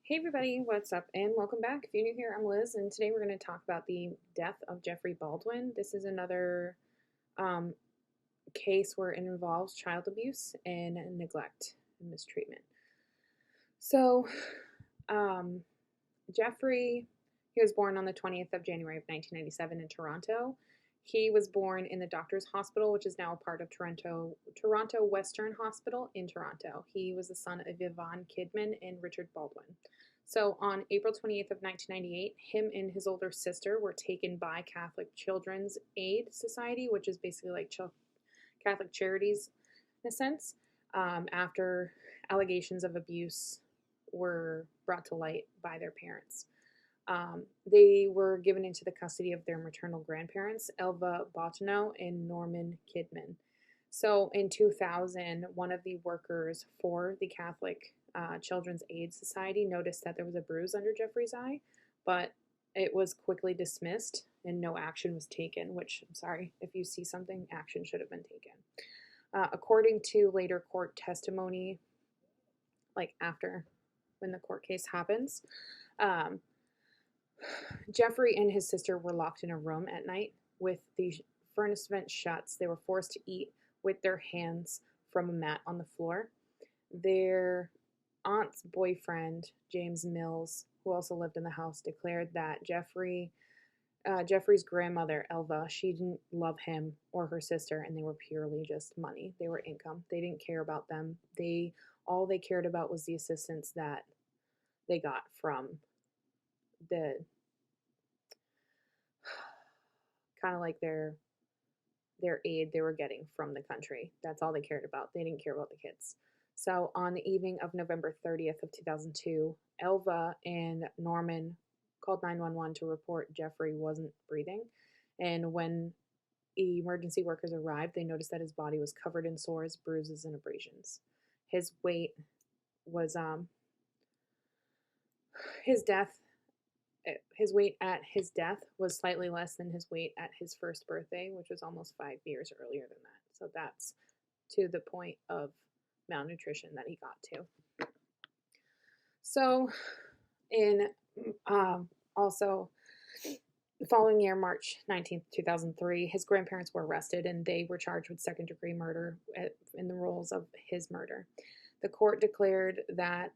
Hey everybody, what's up and welcome back. If you're new here, I'm Liz and today we're going to talk about the death of Jeffrey Baldwin. This is another um, case where it involves child abuse and neglect and mistreatment. So, um, Jeffrey, he was born on the 20th of January of 1997 in Toronto. He was born in the Doctors Hospital, which is now a part of Toronto Western Hospital in Toronto. He was the son of Yvonne Kidman and Richard Baldwin. So on April 28th of 1998, him and his older sister were taken by Catholic Children's Aid Society, which is basically like Catholic charities in a sense, after allegations of abuse were brought to light by their parents. They were given into the custody of their maternal grandparents, Elva Bottineau and Norman Kidman. So in 2000, one of the workers for the Catholic Children's Aid Society noticed that there was a bruise under Jeffrey's eye, but it was quickly dismissed and no action was taken, which I'm sorry, if you see something, action should have been taken. According to later court testimony, like after when the court case happens, Jeffrey and his sister were locked in a room at night with the furnace vent shuts. They were forced to eat with their hands from a mat on the floor. Their aunt's boyfriend, James Mills, who also lived in the house, declared that Jeffrey's grandmother, Elva, she didn't love him or her sister, and they were purely just money. They were income. They didn't care about them. All they cared about was the assistance that they got from the kind of like their aid they were getting from the country. That's all they cared about. They didn't care about the kids. So on the evening of November 30th of 2002, Elva and Norman called 911 to report Jeffrey wasn't breathing. And when emergency workers arrived, they noticed that his body was covered in sores, bruises, and abrasions. His weight was his weight at his death was slightly less than his weight at his first birthday, which was almost 5 years earlier than that. So that's to the point of malnutrition that he got to. So in also the following year, March 19th, 2003, his grandparents were arrested and they were charged with second-degree murder in the roles of his murder. The court declared that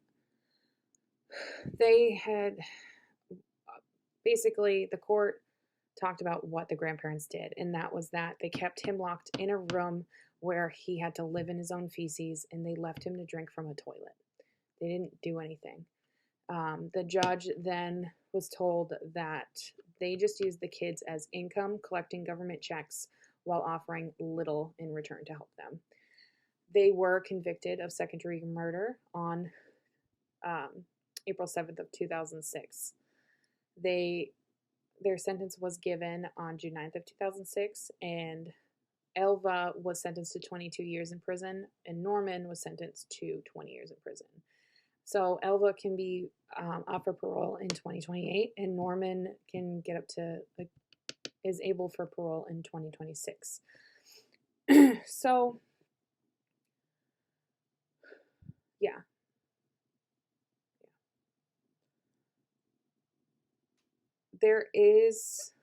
they had basically, the court talked about what the grandparents did, and that was that they kept him locked in a room where he had to live in his own feces, and they left him to drink from a toilet. They didn't do anything. The judge then was told that they just used the kids as income, collecting government checks while offering little in return to help them. They were convicted of second-degree murder on April 7th of 2006. Their sentence was given on June 9th of 2006, and Elva was sentenced to 22 years in prison, and Norman was sentenced to 20 years in prison. So Elva can be up for parole in 2028, and Norman can get up to is able for parole in 2026. So yeah. There is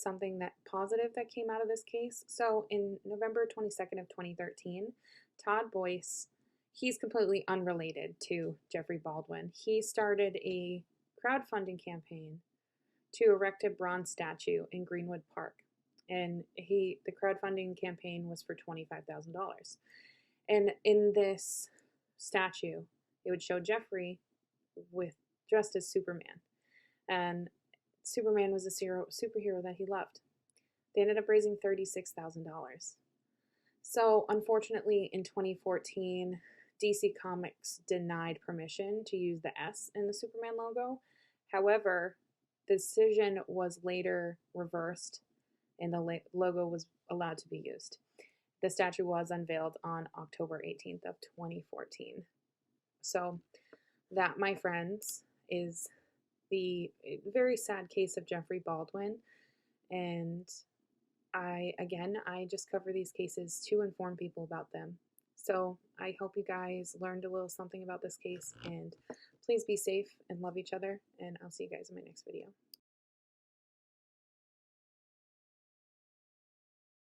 something that positive that came out of this case. So in November 22nd of 2013, Todd Boyce, he's completely unrelated to Jeffrey Baldwin. He started a crowdfunding campaign to erect a bronze statue in Greenwood Park. And the crowdfunding campaign was for $25,000. And in this statue, it would show Jeffrey dressed as Superman. And Superman was a superhero that he loved. They ended up raising $36,000. So, unfortunately, in 2014, DC Comics denied permission to use the S in the Superman logo. However, the decision was later reversed and the logo was allowed to be used. The statue was unveiled on October 18th of 2014. So, that, my friends, is the very sad case of Jeffrey Baldwin, and I just cover these cases to inform people about them. So I hope you guys learned a little something about this case, and Please be safe and love each other, and I'll see you guys in my next video.